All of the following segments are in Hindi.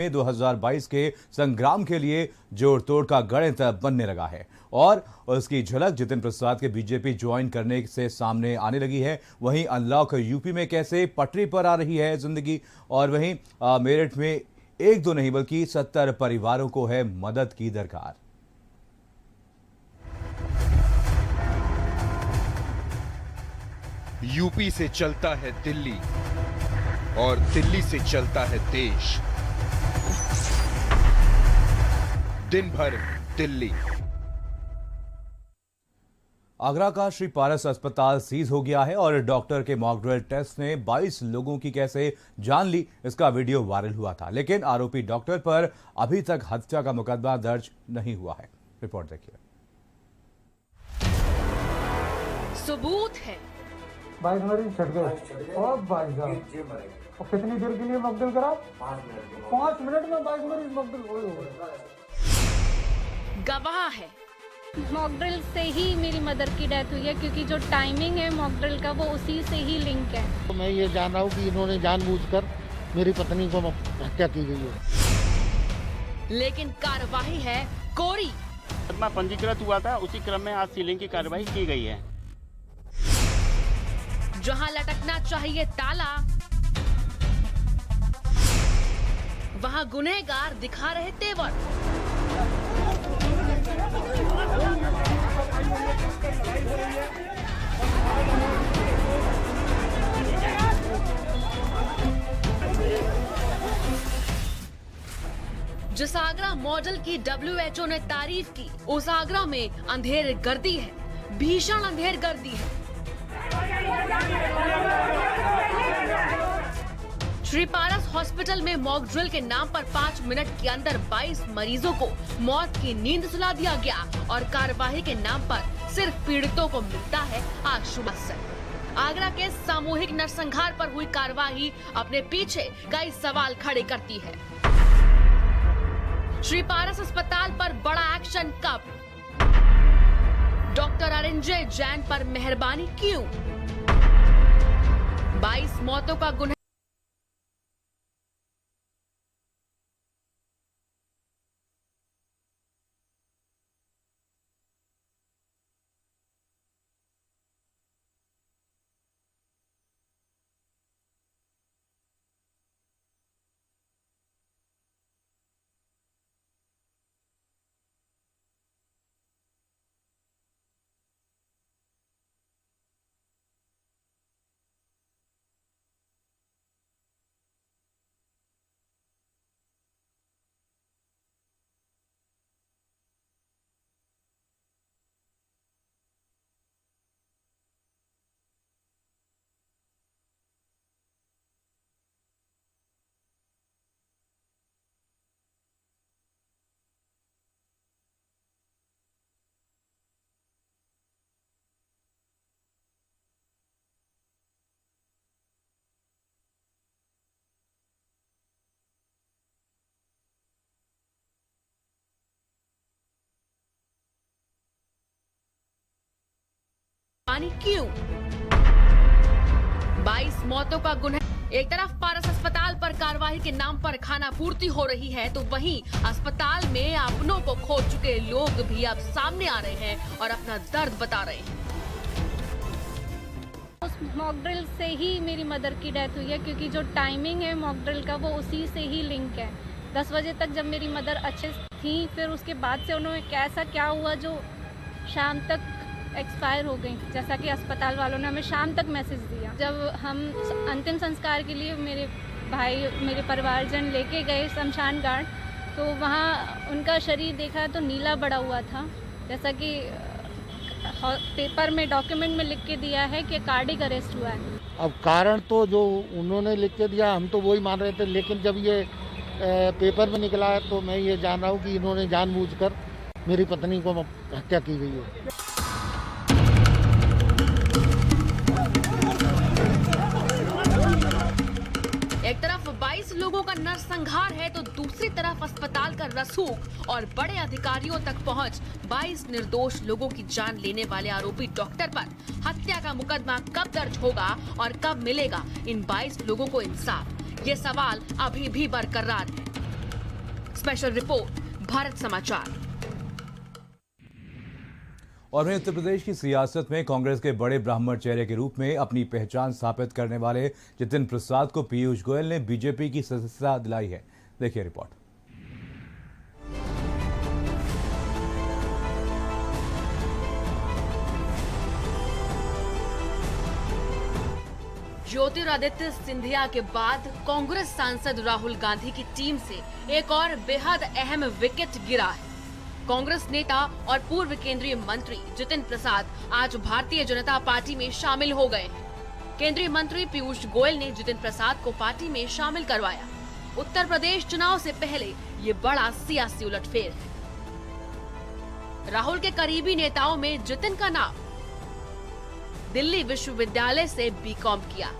में 2022 के संग्राम के लिए जोड़ तोड़ का गणित बनने लगा है और उसकी झलक जितिन प्रसाद के बीजेपी ज्वाइन करने से सामने आने लगी है। वहीं अनलॉक यूपी में कैसे पटरी पर आ रही है जिंदगी, और वहीं मेरठ में एक दो नहीं बल्कि 70 परिवारों को है मदद की दरकार। यूपी से चलता है दिल्ली और दिल्ली से चलता है देश। दिन भर दिल्ली। आगरा का श्री पारस अस्पताल सीज हो गया है और डॉक्टर के मॉक ड्रिल टेस्ट ने 22 लोगों की कैसे जान ली, इसका वीडियो वायरल हुआ था। लेकिन आरोपी डॉक्टर पर अभी तक हत्या का मुकदमा दर्ज नहीं हुआ है। रिपोर्ट देखिए। सबूत है 22 मरीज छट गए और 22 और कितनी देर के लिए मकदल करा? 5 मिनट में 22 मरीज मकदल हो गए। गवाह है मॉक ड्रिल से ही मेरी मदर की डेथ हुई है, क्योंकि जो टाइमिंग है मॉक ड्रिल का वो उसी से ही लिंक है। तो मैं ये जान रहा हूँ कि इन्होंने जानबूझकर मेरी पत्नी को हत्या की गई है। लेकिन कार्रवाई है कोरी। मुकदमा पंजीकृत हुआ था, उसी क्रम में आज सीलिंग की कार्रवाई की गई है। जहां लटकना चाहिए ताला, वहां गुनहगार दिखा रहे तेवर। जिस आगरा मॉडल की WHO ने तारीफ की, उस आगरा में अंधेर गर्दी है, भीषण अंधेर गर्दी है। श्री पारस हॉस्पिटल में मॉक ड्रिल के नाम पर 5 मिनट के अंदर 22 मरीजों को मौत की नींद सुला दिया गया और कार्यवाही के नाम पर सिर्फ पीड़ितों को मिलता है आश्वासन। आगरा के सामूहिक नरसंहार पर हुई कार्यवाही अपने पीछे कई सवाल खड़े करती है। श्री पारस अस्पताल पर बड़ा एक्शन कब? डॉक्टर अरिंजय जैन पर मेहरबानी क्यों? 22 मौतों का गुनाह। क्यों? 22 मौतों का गुनाह। एक तरफ पारस अस्पताल पर कार्रवाई के नाम पर खाना पूर्ति हो रही है, तो वहीं अस्पताल में अपनों को खो चुके लोग भी अब सामने आ रहे हैं और अपना दर्द बता रहे हैं। उस मॉक ड्रिल से ही मेरी मदर की डेथ हुई है, क्योंकि जो टाइमिंग है मॉक ड्रिल का वो उसी से ही लिंक है। 10 बजे तक जब मेरी मदर अच्छे थी, फिर उसके बाद से उन्होंने कैसा क्या हुआ जो शाम तक एक्सपायर हो गई, जैसा कि अस्पताल वालों ने हमें शाम तक मैसेज दिया। जब हम अंतिम संस्कार के लिए मेरे भाई मेरे परिवारजन लेके गए शमशान घाट, तो वहाँ उनका शरीर देखा तो नीला पड़ा हुआ था, जैसा कि पेपर में डॉक्यूमेंट में लिख के दिया है कि कार्डिक अरेस्ट हुआ है। अब कारण तो जो उन्होंने लिख के दिया हम तो वही मान रहे थे, लेकिन जब ये पेपर में निकला है तो मैं ये जान रहा हूँ कि इन्होंने जानबूझकर मेरी पत्नी को हत्या की गई है। एक तरफ 22 लोगों का नरसंहार है, तो दूसरी तरफ अस्पताल का रसूख और बड़े अधिकारियों तक पहुंच 22 निर्दोष लोगों की जान लेने वाले आरोपी डॉक्टर पर हत्या का मुकदमा कब दर्ज होगा और कब मिलेगा इन 22 लोगों को इंसाफ? ये सवाल अभी भी बरकरार है। स्पेशल रिपोर्ट, भारत समाचार। और वहीं उत्तर प्रदेश की सियासत में कांग्रेस के बड़े ब्राह्मण चेहरे के रूप में अपनी पहचान स्थापित करने वाले जितिन प्रसाद को पीयूष गोयल ने बीजेपी की सदस्यता दिलाई है। देखिए रिपोर्ट। ज्योतिरादित्य सिंधिया के बाद कांग्रेस सांसद राहुल गांधी की टीम से एक और बेहद अहम विकेट गिरा है। कांग्रेस नेता और पूर्व केंद्रीय मंत्री जितिन प्रसाद आज भारतीय जनता पार्टी में शामिल हो गए हैं। केंद्रीय मंत्री पीयूष गोयल ने जितिन प्रसाद को पार्टी में शामिल करवाया। उत्तर प्रदेश चुनाव से पहले ये बड़ा सियासी उलटफेर है। राहुल के करीबी नेताओं में जितिन का नाम। दिल्ली विश्वविद्यालय से बीकॉम किया,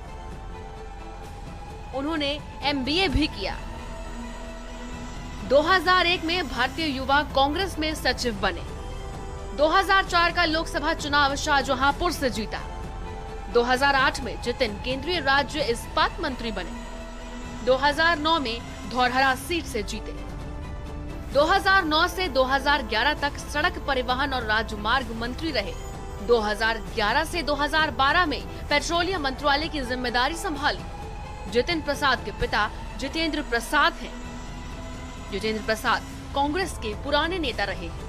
उन्होंने एमबीए भी किया। 2001 में भारतीय युवा कांग्रेस में सचिव बने। 2004 का लोकसभा चुनाव शाहजहांपुर से जीता। 2008 में जितिन केंद्रीय राज्य इस्पात मंत्री बने। 2009 में धौरहरा सीट से जीते। 2009 से 2011 तक सड़क परिवहन और राजमार्ग मंत्री रहे। 2011 से 2012 में पेट्रोलियम मंत्रालय की जिम्मेदारी संभाली। जितिन प्रसाद के पिता जितेंद्र प्रसाद हैं। जितेंद्र प्रसाद कांग्रेस के पुराने नेता रहे हैं।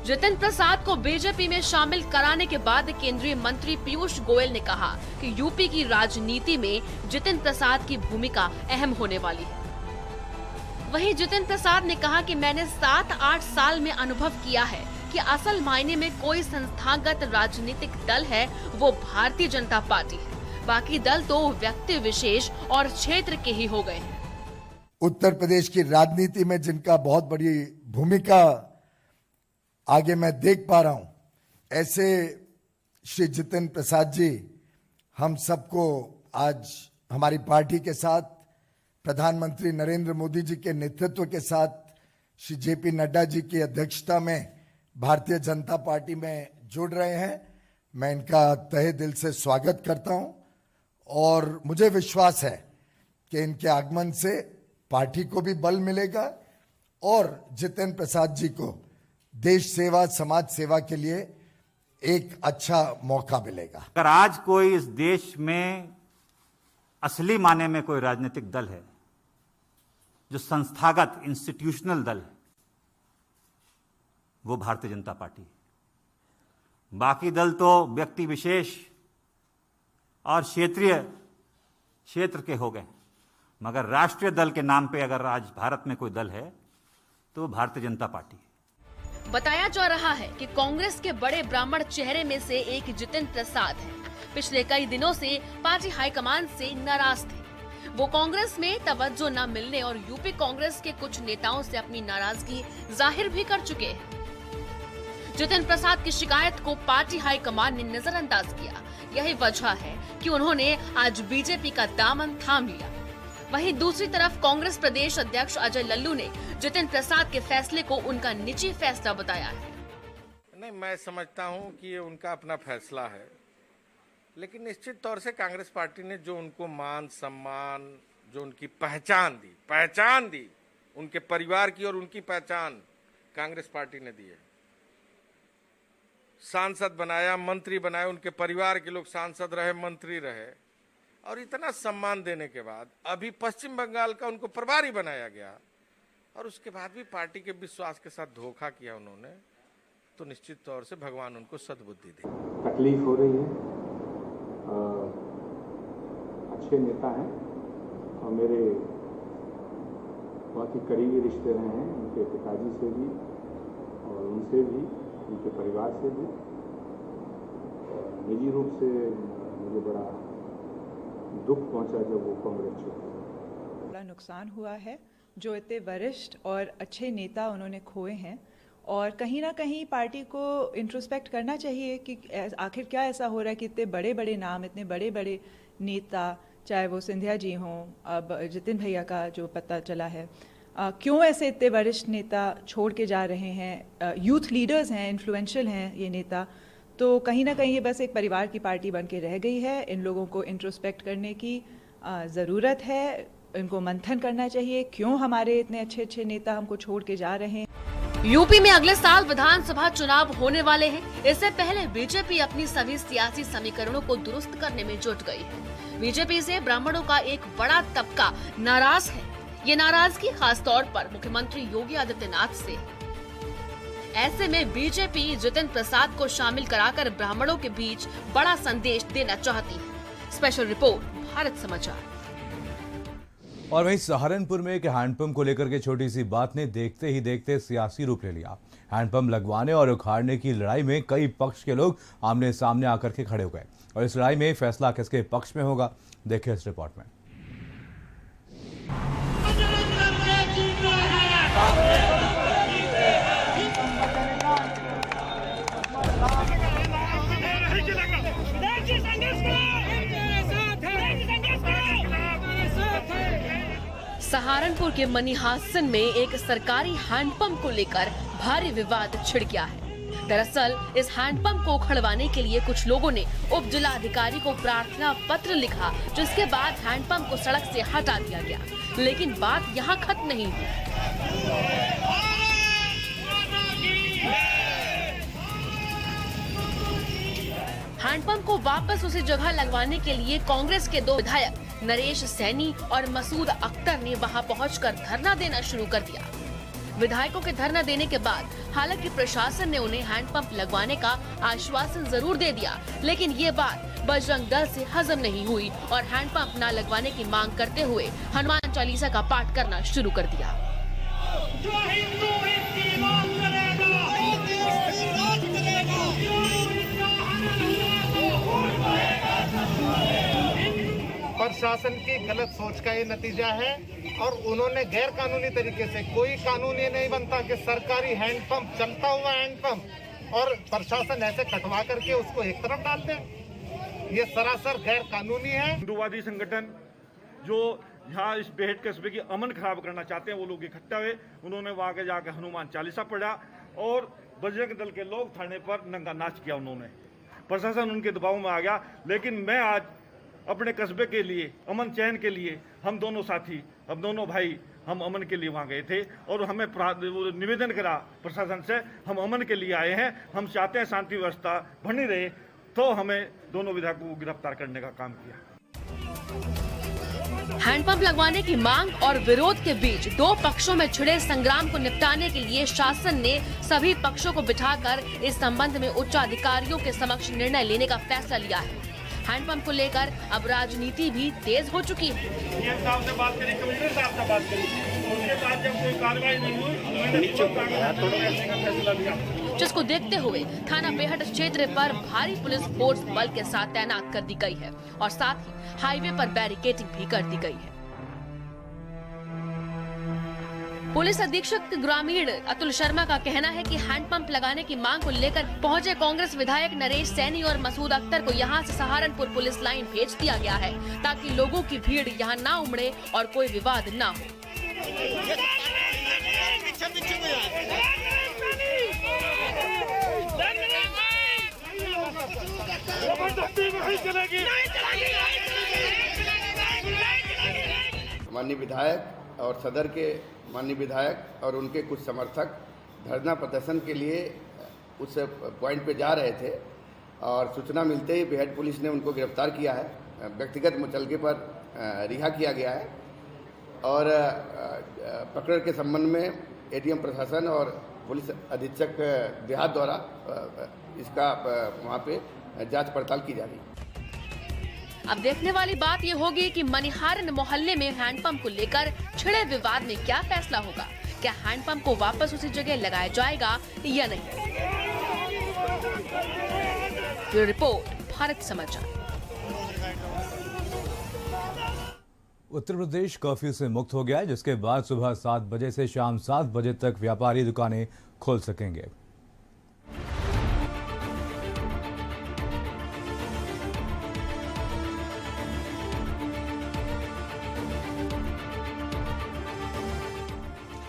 जितिन प्रसाद को बीजेपी में शामिल कराने के बाद केंद्रीय मंत्री पीयूष गोयल ने कहा कि यूपी की राजनीति में जितिन प्रसाद की भूमिका अहम होने वाली है। वहीं जितिन प्रसाद ने कहा कि मैंने 7-8 साल में अनुभव किया है कि असल मायने में कोई संस्थागत राजनीतिक दल है वो भारतीय जनता पार्टी है। बाकी दल तो व्यक्ति विशेष और क्षेत्र के ही हो गए हैं। उत्तर प्रदेश की राजनीति में जिनका बहुत बड़ी भूमिका आगे मैं देख पा रहा हूं, ऐसे श्री जितिन प्रसाद जी हम सबको आज हमारी पार्टी के साथ प्रधानमंत्री नरेंद्र मोदी जी के नेतृत्व के साथ श्री जेपी नड्डा जी की अध्यक्षता में भारतीय जनता पार्टी में जुड़ रहे हैं। मैं इनका तहे दिल से स्वागत करता हूं और मुझे विश्वास है कि इनके आगमन से पार्टी को भी बल मिलेगा और जितिन प्रसाद जी को देश सेवा समाज सेवा के लिए एक अच्छा मौका मिलेगा। अगर आज कोई इस देश में असली माने में कोई राजनीतिक दल है जो संस्थागत इंस्टीट्यूशनल दल है, वो भारतीय जनता पार्टी है। बाकी दल तो व्यक्ति विशेष और क्षेत्र के हो गए, मगर राष्ट्रीय दल के नाम पे अगर आज भारत में कोई दल है तो वो भारतीय जनता पार्टी है। बताया जा रहा है कि कांग्रेस के बड़े ब्राह्मण चेहरे में से एक जितिन प्रसाद है। पिछले कई दिनों से पार्टी हाईकमान से नाराज थे। वो कांग्रेस में तवज्जो न मिलने और यूपी कांग्रेस के कुछ नेताओं से अपनी नाराजगी जाहिर भी कर चुके हैं। जितिन प्रसाद की शिकायत को पार्टी हाईकमान ने नजरअंदाज किया। यही वजह है कि उन्होंने आज बीजेपी का दामन थाम लिया। वहीं दूसरी तरफ कांग्रेस प्रदेश अध्यक्ष अजय लल्लू ने जितिन प्रसाद के फैसले को उनका निजी फैसला बताया है। नहीं, मैं समझता हूं कि ये उनका अपना फैसला है, लेकिन निश्चित तौर से कांग्रेस पार्टी ने जो उनको मान सम्मान, जो उनकी पहचान दी उनके परिवार की और उनकी पहचान कांग्रेस पार्टी ने दी है। सांसद बनाया, मंत्री बनाया, उनके परिवार के लोग सांसद रहे, मंत्री रहे और इतना सम्मान देने के बाद अभी पश्चिम बंगाल का उनको प्रभारी बनाया गया और उसके बाद भी पार्टी के विश्वास के साथ धोखा किया उन्होंने, तो निश्चित तौर से भगवान उनको सद्बुद्धि दे। तकलीफ हो रही है। अच्छे नेता हैं और मेरे बहुत ही करीबी रिश्ते रहे हैं उनके पिताजी से भी और उनसे भी, उनके परिवार से भी। निजी रूप से मुझे बड़ा दुख पहुंचा जब वो कांग्रेस छोड़ी। बड़ा नुकसान हुआ है। जो इतने वरिष्ठ और अच्छे नेता उन्होंने खोए हैं और कहीं ना कहीं पार्टी को इंट्रोस्पेक्ट करना चाहिए कि आखिर क्या ऐसा हो रहा है कि इतने बड़े बड़े नाम, इतने बड़े बड़े नेता, चाहे वो सिंधिया जी हों, अब जितिन भैया का जो पता चला है, क्यों ऐसे इतने वरिष्ठ नेता छोड़ के जा रहे हैं। यूथ लीडर्स हैं, इन्फ्लुएंशियल हैं ये नेता, तो कहीं ना कहीं ये बस एक परिवार की पार्टी बन के रह गई है। इन लोगों को इंट्रोस्पेक्ट करने की ज़रूरत है। इनको मंथन करना चाहिए, क्यों हमारे इतने अच्छे अच्छे नेता हमको छोड़ के जा रहे हैं। यूपी में अगले साल विधानसभा चुनाव होने वाले हैं। इससे पहले बीजेपी अपनी सभी सियासी समीकरणों को दुरुस्त करने में जुट गई है। बीजेपी से ब्राह्मणों का एक बड़ा तबका नाराज है। ये नाराजगी खास तौर पर मुख्यमंत्री योगी आदित्यनाथ से है। ऐसे में बीजेपी जितिन प्रसाद को शामिल कराकर ब्राह्मणों के बीच बड़ा संदेश देना चाहती है। स्पेशल रिपोर्ट, भारत समाचार। और वहीं सहारनपुर में एक हैंडपंप को लेकर के छोटी सी बात ने देखते ही देखते सियासी रूप ले लिया। हैंडपंप लगवाने और उखाड़ने की लड़ाई में कई पक्ष के लोग आमने सामने आकर के खड़े हो गए और इस लड़ाई में फैसला किसके पक्ष में होगा, देखिए इस रिपोर्ट में। सहारनपुर के मनीहासन में एक सरकारी हैंडपंप को लेकर भारी विवाद छिड़ गया है। दरअसल इस हैंडपंप को खड़वाने के लिए कुछ लोगों ने उप जिलाधिकारी को प्रार्थना पत्र लिखा, जिसके बाद हैंडपंप को सड़क से हटा दिया गया। लेकिन बात यहाँ खत्म नहीं हुई। हैंडपंप को वापस उसी जगह लगवाने के लिए कांग्रेस के 2 विधायक नरेश सैनी और मसूद अख्तर ने वहां पहुंचकर धरना देना शुरू कर दिया। विधायकों के धरना देने के बाद हालांकि प्रशासन ने उन्हें हैंडपंप लगवाने का आश्वासन जरूर दे दिया, लेकिन ये बात बजरंग दल से हजम नहीं हुई और हैंडपंप न लगवाने की मांग करते हुए हनुमान चालीसा का पाठ करना शुरू कर दिया। प्रशासन की गलत सोच का ये नतीजा है और उन्होंने गैर कानूनी तरीके से, कोई कानून ये नहीं बनता कि सरकारी हैंडपंप, चलता हुआ हैंडपंप और प्रशासन ऐसे कटवा करके उसको एक तरफ डाल दे। ये सरासर गैर कानूनी है। हिंदूवादी संगठन जो यहाँ इस बेहद कस्बे की अमन खराब करना चाहते हैं, वो लोग इकट्ठा हुए। उन्होंने वहाँ के जाकर हनुमान चालीसा पढ़ा और बजरंग दल के लोग थाने पर नंगा नाच किया। उन्होंने, प्रशासन उनके दबाव में आ गया। लेकिन मैं आज अपने कस्बे के लिए, अमन चैन के लिए, हम दोनों साथी, हम दोनों भाई, हम अमन के लिए वहाँ गए थे और हमें निवेदन करा प्रशासन से, हम अमन के लिए आए हैं, हम चाहते हैं शांति व्यवस्था बनी रहे, तो हमें दोनों विधायकों को गिरफ्तार करने का काम किया। हैंडपंप लगवाने की मांग और विरोध के बीच 2 पक्षों में छिड़े संग्राम को निपटाने के लिए शासन ने सभी पक्षों को बिठाकर इस संबंध में उच्च अधिकारियों के समक्ष निर्णय लेने का फैसला लिया है। हैंडपंप को लेकर अब राजनीति भी तेज हो चुकी है। सीएम साहब से बात करी, कमिश्नर साहब से बात करी, उसके बाद जब कोई कार्रवाई नहीं हुई, मैंने फैसला लिया, जिसको देखते हुए थाना बेहट क्षेत्र पर भारी पुलिस फोर्स बल के साथ तैनात कर दी गई है और साथ ही हाईवे पर बैरिकेडिंग भी कर दी गई है। पुलिस अधीक्षक ग्रामीण अतुल शर्मा का कहना है कि हैंडपंप लगाने की मांग को लेकर पहुंचे कांग्रेस विधायक नरेश सैनी और मसूद अख्तर को यहां से सहारनपुर पुलिस लाइन भेज दिया गया है, ताकि लोगों की भीड़ यहां ना उमड़े और कोई विवाद ना हो। माननीय विधायक और सदर के माननीय विधायक और उनके कुछ समर्थक धरना प्रदर्शन के लिए उस पॉइंट पे जा रहे थे और सूचना मिलते ही बेहट पुलिस ने उनको गिरफ्तार किया है। व्यक्तिगत मुचलके पर रिहा किया गया है और पकड़ के संबंध में एडीएम प्रशासन और पुलिस अधीक्षक देहात द्वारा इसका वहाँ पे जांच पड़ताल की जा रही है। अब देखने वाली बात ये होगी कि मनीहारन मोहल्ले में हैंडपंप को लेकर छिड़े विवाद में क्या फैसला होगा। क्या हैंडपंप को वापस उसी जगह लगाया जाएगा या नहीं। ब्यूरो रिपोर्ट, भारत समाचार। उत्तर प्रदेश कर्फ्यू से मुक्त हो गया है, जिसके बाद सुबह 7 बजे से शाम 7 बजे तक व्यापारी दुकानें खोल सकेंगे।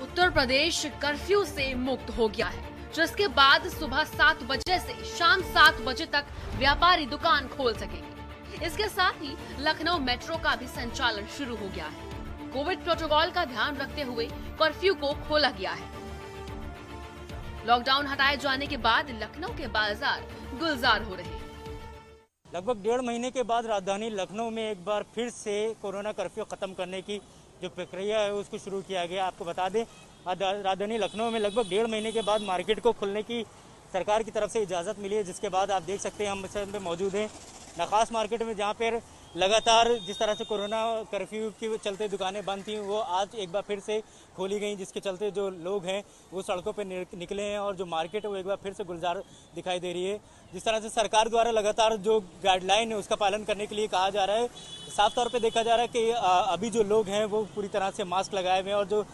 उत्तर प्रदेश कर्फ्यू से मुक्त हो गया है, जिसके बाद सुबह 7 बजे से शाम 7 बजे तक व्यापारी दुकान खोल सकेंगे। इसके साथ ही लखनऊ मेट्रो का भी संचालन शुरू हो गया है। कोविड प्रोटोकॉल का ध्यान रखते हुए कर्फ्यू को खोला गया है। लॉकडाउन हटाए जाने के बाद लखनऊ के बाजार गुलजार हो रहे हैं। लगभग 1.5 महीने के बाद राजधानी लखनऊ में एक बार फिर से कोरोना कर्फ्यू खत्म करने की जो प्रक्रिया है उसको शुरू किया गया। आपको बता दें, राजधानी लखनऊ में लगभग 1.5 महीने के बाद मार्केट को खुलने की सरकार की तरफ से इजाज़त मिली है, जिसके बाद आप देख सकते हैं हम इस समय मौजूद हैं नखास मार्केट में, जहाँ पर लगातार जिस तरह से कोरोना कर्फ्यू के चलते दुकानें बंद थीं वो आज एक बार फिर से खोली गई, जिसके चलते जो लोग हैं वो सड़कों पर निकले हैं और जो मार्केट है वो एक बार फिर से गुलजार दिखाई दे रही है। जिस तरह से सरकार द्वारा लगातार जो गाइडलाइन है उसका पालन करने के लिए कहा जा रहा है, साफ तौर पे देखा जा रहा है कि अभी जो लोग हैं वो पूरी तरह से मास्क लगाए हुए हैं और जो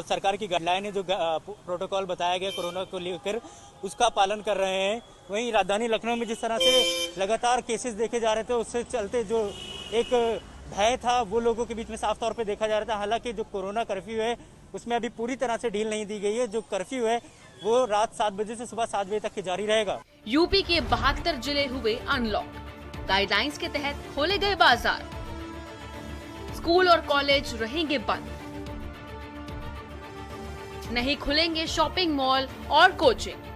सरकार की गाइडलाइन है, जो प्रोटोकॉल बताया गया कोरोना को लेकर, उसका पालन कर रहे हैं। वहीं राजधानी लखनऊ में जिस तरह से लगातार केसेस देखे जा रहे थे उससे चलते जो एक भय था वो लोगों के बीच में साफ तौर पे देखा जा रहा था। हालांकि जो कोरोना कर्फ्यू है उसमें अभी पूरी तरह से ढील नहीं दी गई है। जो कर्फ्यू है वो रात 7 बजे से सुबह 7 बजे तक जारी रहेगा। यूपी के 72 जिले हुए अनलॉक। गाइडलाइंस के तहत खोले गए बाजार, स्कूल और कॉलेज रहेंगे बंद, नहीं खुलेंगे शॉपिंग मॉल और कोचिंग।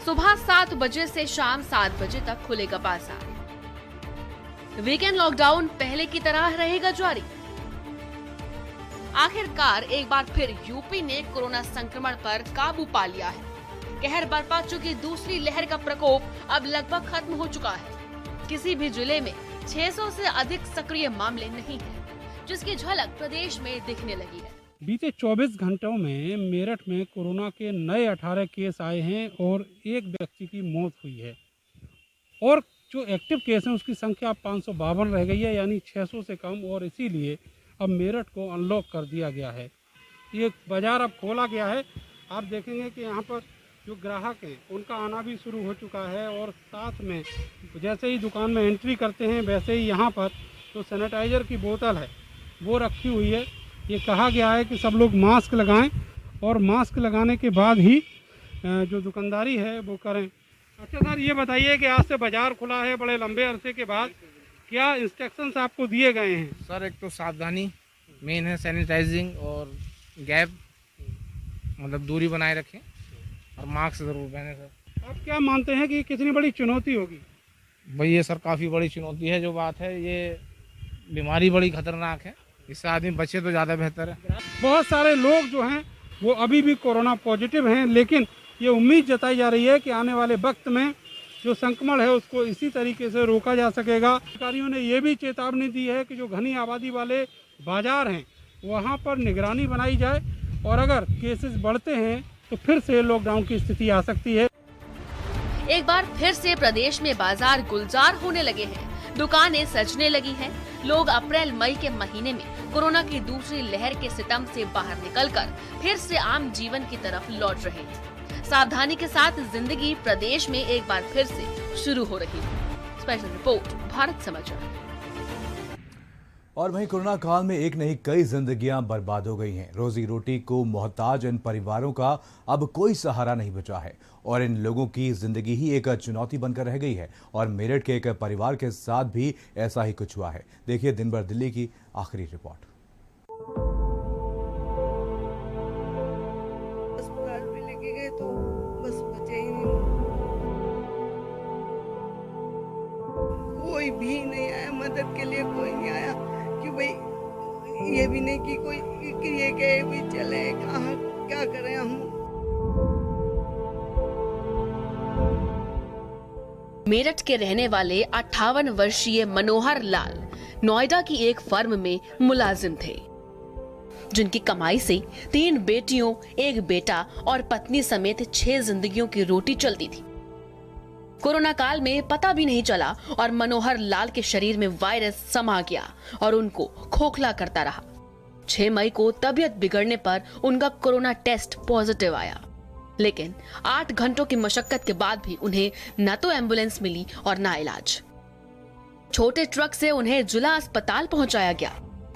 सुबह 7 बजे से शाम 7 बजे तक खुलेगा बाजार। वीकेंड लॉकडाउन पहले की तरह रहेगा जारी। आखिरकार एक बार फिर यूपी ने कोरोना संक्रमण पर काबू पा लिया है। कहर बरपा चुकी दूसरी लहर का प्रकोप अब लगभग खत्म हो चुका है। किसी भी जिले में 600 से अधिक सक्रिय मामले नहीं हैं, जिसकी झलक प्रदेश में दिखने लगी है। बीते 24 घंटों में मेरठ में कोरोना के नए 18 केस आए हैं और एक व्यक्ति की मौत हुई है और जो एक्टिव केस हैं उसकी संख्या 552 रह गई है, यानी 600 से कम। और इसीलिए अब मेरठ को अनलॉक कर दिया गया है। ये बाज़ार अब खोला गया है। आप देखेंगे कि यहाँ पर जो ग्राहक हैं उनका आना भी शुरू हो चुका है और साथ में जैसे ही दुकान में एंट्री करते हैं वैसे ही यहाँ पर जो सैनिटाइज़र की बोतल है वो रखी हुई है। ये कहा गया है कि सब लोग मास्क लगाएं और मास्क लगाने के बाद ही जो दुकानदारी है वो करें। अच्छा सर, ये बताइए कि आज से बाज़ार खुला है बड़े लंबे अरसे के बाद, क्या इंस्ट्रक्शंस आपको दिए गए हैं? सर, एक तो सावधानी मेन है, सैनिटाइजिंग और गैप मतलब दूरी बनाए रखें और मास्क ज़रूर पहने। सर, आप क्या मानते हैं कि कितनी बड़ी चुनौती होगी? भाई ये सर काफ़ी बड़ी चुनौती है। जो बात है ये बीमारी बड़ी खतरनाक है, इससे आदमी बचे तो ज़्यादा बेहतर है। बहुत सारे लोग जो हैं वो अभी भी कोरोना पॉजिटिव हैं, लेकिन ये उम्मीद जताई जा रही है कि आने वाले वक्त में जो संक्रमण है उसको इसी तरीके से रोका जा सकेगा। अधिकारियों ने ये भी चेतावनी दी है कि जो घनी आबादी वाले बाजार हैं वहाँ पर निगरानी बनाई जाए और अगर केसेस बढ़ते हैं तो फिर से लॉकडाउन की स्थिति आ सकती है। एक बार फिर से प्रदेश में बाजार गुलजार होने लगे हैं, दुकानें सजने लगी हैं। लोग अप्रैल मई के महीने में कोरोना की दूसरी लहर के सितम से बाहर निकलकर फिर से आम जीवन की तरफ लौट रहे हैं। सावधानी के साथ जिंदगी प्रदेश में एक बार फिर से शुरू हो रही है। स्पेशल रिपोर्ट, भारत समाचार। और वहीं कोरोना काल में एक नहीं कई जिंदगियां बर्बाद हो गई हैं। रोजी रोटी को मोहताज इन परिवारों का अब कोई सहारा नहीं बचा है और इन लोगों की जिंदगी ही एक चुनौती बनकर रह गई है। और मेरठ के एक परिवार के साथ भी ऐसा ही कुछ हुआ है। देखिए दिन भर दिल्ली की आखिरी रिपोर्ट। अस्पताल में लेके गए तो बस बचे ही नहीं, कोई भी नहीं आया मदद के लिए, कोई नहीं आया कि भाई ये भी नहीं कि कोई कि ये गए भी चले, कहाँ क्या करें हम। मेरठ के रहने वाले 58 वर्षीय मनोहर लाल नोएडा की एक फर्म में मुलाजिम थे, जिनकी कमाई से 3 बेटियों, 1 बेटा और पत्नी समेत 6 जिंदगियों की रोटी चलती थी। कोरोना काल में पता भी नहीं चला और मनोहर लाल के शरीर में वायरस समा गया और उनको खोखला करता रहा। 6 मई को तबीयत बिगड़ने पर उनका कोरोना टेस्ट पॉजिटिव आया, लेकिन 8 घंटों की मशक्कत के बाद भी उन्हें न तो एम्बुलेंस मिली और न इलाज। छोटे ट्रक से उन्हें जिला अस्पताल पहुंचाया गया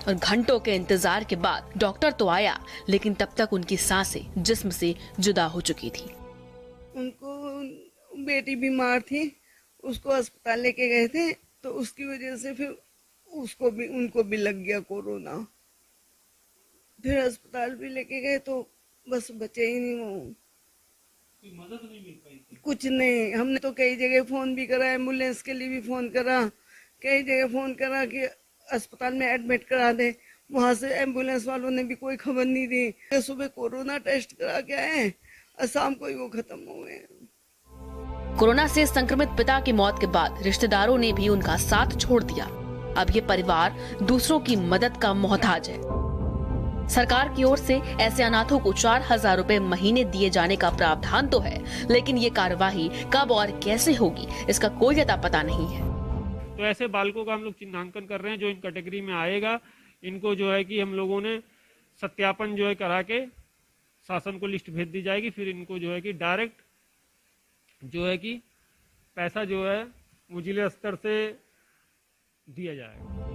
और घंटों के इंतजार के बाद डॉक्टर तो आया, लेकिन तब तक उनकी सांसें जिस्म से जुदा हो चुकी थी। उनको बेटी बीमार थी, उसको अस्पताल लेके गए थे तो उसकी वजह से फिर उनको भी लग गया कोरोना। फिर अस्पताल भी लेके गए तो बस बचे ही नहीं वो। मदद नहीं मिल पाई? कुछ नहीं, हमने तो कई जगह फोन भी करा, एम्बुलेंस के लिए भी फोन करा, कई जगह फोन करा कि अस्पताल में एडमिट करा दे, वहां से एम्बुलेंस वालों ने भी कोई खबर नहीं दी। सुबह कोरोना टेस्ट करा के आए और शाम को ही वो खत्म हो गए। कोरोना से संक्रमित पिता की मौत के बाद रिश्तेदारों ने भी उनका साथ छोड़ दिया। अब ये परिवार दूसरों की मदद का मोहताज है। सरकार की ओर से ऐसे अनाथों को 4,000 रुपए महीने दिए जाने का प्रावधान तो है, लेकिन ये कार्यवाही कब और कैसे होगी इसका कोई अता पता नहीं है। तो ऐसे बालकों का हम लोग चिन्हांकन कर रहे हैं जो इन कैटेगरी में आएगा। इनको जो है कि हम लोगों ने सत्यापन जो है करा के शासन को लिस्ट भेज दी जाएगी। फिर इनको जो है कि डायरेक्ट जो है कि पैसा जो है वो जिले स्तर से दिया जाएगा।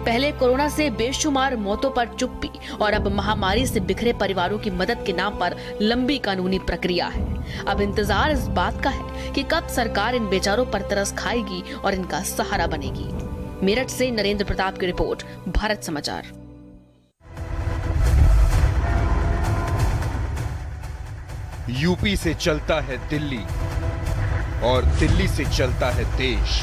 पहले कोरोना से बेशुमार मौतों पर चुप्पी और अब महामारी से बिखरे परिवारों की मदद के नाम पर लंबी कानूनी प्रक्रिया है। अब इंतजार इस बात का है कि कब सरकार इन बेचारों पर तरस खाएगी और इनका सहारा बनेगी। मेरठ से नरेंद्र प्रताप की रिपोर्ट, भारत समाचार। यूपी से चलता है दिल्ली और दिल्ली से चलता है देश।